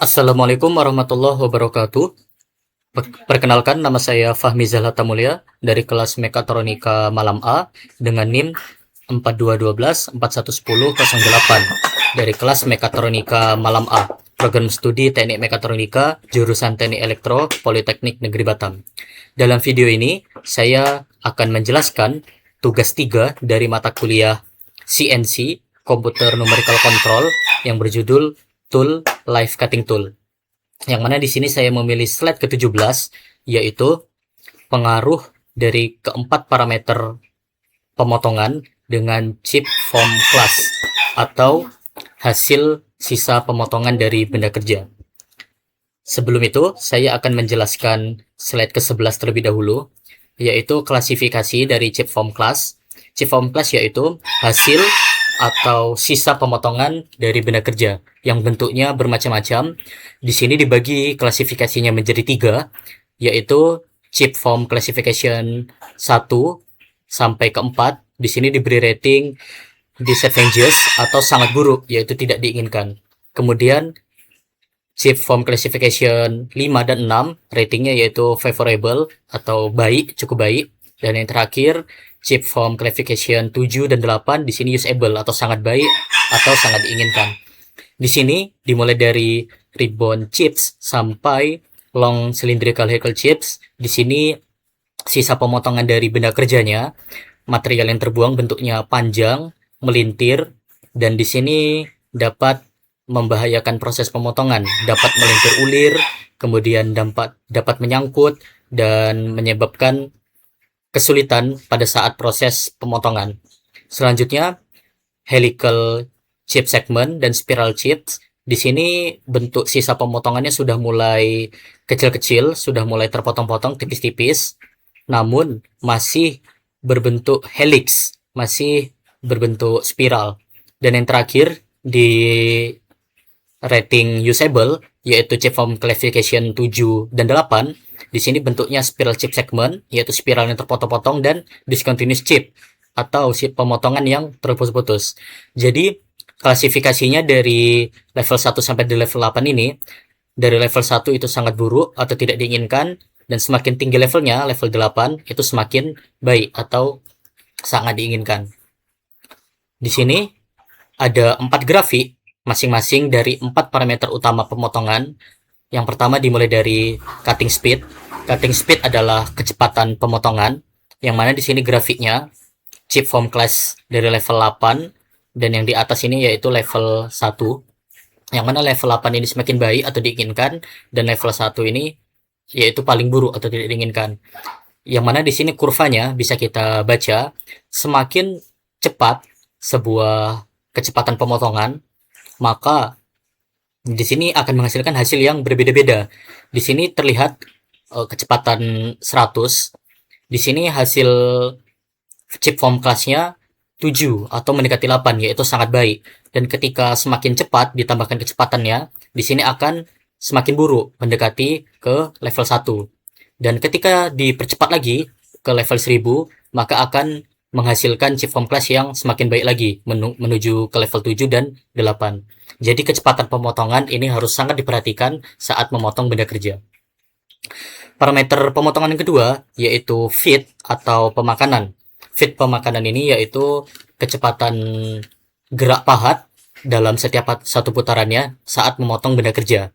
Assalamualaikum warahmatullahi wabarakatuh. Perkenalkan, nama saya Fahmi Zalata Mulia dari kelas Mekatronika Malam A dengan NIM 4212411008 dari kelas Mekatronika Malam A, program studi Teknik Mekatronika, jurusan Teknik Elektro, Politeknik Negeri Batam. Dalam video ini, saya akan menjelaskan tugas 3 dari mata kuliah CNC, Computer Numerical Control, yang berjudul Tool Live Cutting Tool. Yang mana di sini saya memilih slide ke-17, yaitu pengaruh dari keempat parameter pemotongan dengan chip form class atau hasil sisa pemotongan dari benda kerja. Sebelum itu, saya akan menjelaskan slide ke-11 terlebih dahulu, yaitu klasifikasi dari chip form class. Chip form class yaitu hasil atau sisa pemotongan dari benda kerja yang bentuknya bermacam-macam. Di sini dibagi klasifikasinya menjadi 3, yaitu chip form classification 1 sampai ke 4. Di sini diberi rating disadvantageous atau sangat buruk, yaitu tidak diinginkan. Kemudian chip form classification 5 dan 6, ratingnya yaitu favorable atau baik, cukup baik. Dan yang terakhir, chip form classification 7 dan 8, di sini usable atau sangat baik atau sangat diinginkan. Di sini dimulai dari ribbon chips sampai long cylindrical helical chips. Di sini sisa pemotongan dari benda kerjanya, material yang terbuang bentuknya panjang, melintir, dan di sini dapat membahayakan proses pemotongan, dapat melintir ulir, kemudian dapat menyangkut dan menyebabkan kesulitan pada saat proses pemotongan. Selanjutnya, helical chip segment dan spiral chips. Di sini bentuk sisa pemotongannya sudah mulai kecil-kecil, sudah mulai terpotong-potong tipis-tipis, namun masih berbentuk helix, masih berbentuk spiral. Dan yang terakhir di rating usable, yaitu chip form classification 7 dan 8, di sini bentuknya spiral chip segment, yaitu spiral yang terpotong-potong, dan discontinuous chip atau pemotongan yang terputus-putus. Jadi klasifikasinya dari level 1 sampai di level 8 ini, dari level 1 itu sangat buruk atau tidak diinginkan, dan semakin tinggi levelnya, level 8, itu semakin baik atau sangat diinginkan. Di sini ada 4 grafik masing-masing dari 4 parameter utama pemotongan. Yang pertama dimulai dari cutting speed. Cutting speed adalah kecepatan pemotongan, yang mana di sini grafiknya chip form class dari level 8, dan yang di atas ini yaitu level 1. Yang mana level 8 ini semakin baik atau diinginkan, dan level 1 ini yaitu paling buruk atau tidak diinginkan. Yang mana di sini kurvanya bisa kita baca, semakin cepat sebuah kecepatan pemotongan, maka di sini akan menghasilkan hasil yang berbeda-beda. Di sini terlihat kecepatan 100. Di sini hasil chip form class-nya 7 atau mendekati 8, yaitu sangat baik. Dan ketika semakin cepat ditambahkan kecepatannya, di sini akan semakin buruk, mendekati ke level 1. Dan ketika dipercepat lagi ke level 1000, maka akan menghasilkan chip form class yang semakin baik lagi, menuju ke level 7 dan 8. Jadi kecepatan pemotongan ini harus sangat diperhatikan saat memotong benda kerja. Parameter pemotongan yang kedua yaitu feed atau pemakanan. Feed pemakanan ini yaitu kecepatan gerak pahat dalam setiap satu putarannya saat memotong benda kerja.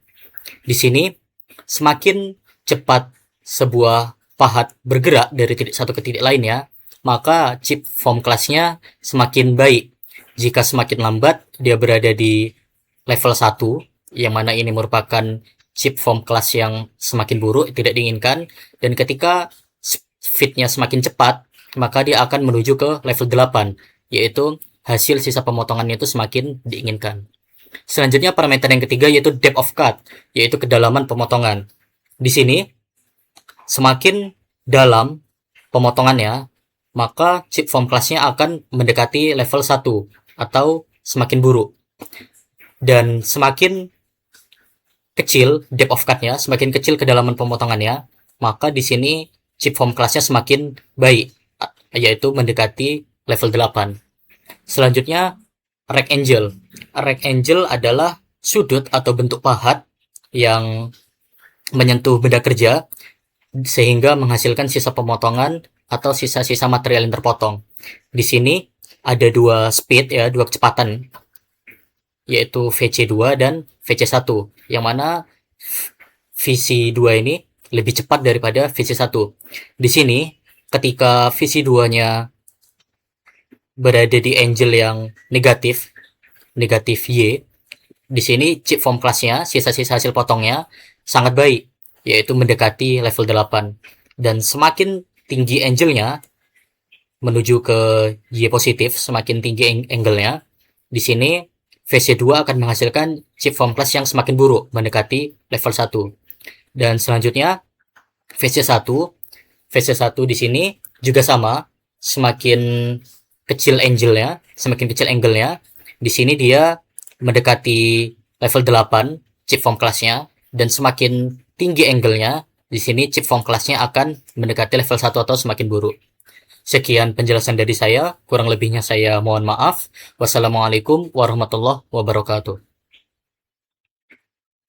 Di sini semakin cepat sebuah pahat bergerak dari titik satu ke titik lainnya, maka chip form class-nya semakin baik. Jika semakin lambat dia berada di level 1, yang mana ini merupakan chip form class yang semakin buruk, tidak diinginkan. Dan ketika feed-nya semakin cepat, maka dia akan menuju ke level 8, yaitu hasil sisa pemotongannya itu semakin diinginkan. Selanjutnya parameter yang ketiga yaitu depth of cut, yaitu kedalaman pemotongan. Di sini semakin dalam pemotongannya, maka chip form class-nya akan mendekati level 1 atau semakin buruk. Dan semakin kecil depth of cut-nya, semakin kecil kedalaman pemotongannya, maka di sini chip form class-nya semakin baik, yaitu mendekati level 8. Selanjutnya rectangle. Rectangle adalah sudut atau bentuk pahat yang menyentuh benda kerja sehingga menghasilkan sisa pemotongan atau sisa-sisa material yang terpotong. Di sini ada dua speed ya, dua kecepatan, yaitu VC2 dan VC1, yang mana VC2 ini lebih cepat daripada VC1. Di sini ketika VC2-nya berada di angle yang negatif Y, di sini chip form class-nya, sisa-sisa hasil potongnya sangat baik, yaitu mendekati level 8. Dan semakin tinggi angle-nya menuju ke Y positif, semakin tinggi angle-nya, di sini VC2 akan menghasilkan chip form class yang semakin buruk, mendekati level 1. Dan selanjutnya VC1 di sini juga sama, semakin kecil angle-nya, di sini dia mendekati level 8 chip form class-nya, dan semakin tinggi angle-nya, di sini chip form class-nya akan mendekati level 1 atau semakin buruk. Sekian penjelasan dari saya, kurang lebihnya saya mohon maaf. Wassalamualaikum warahmatullahi wabarakatuh.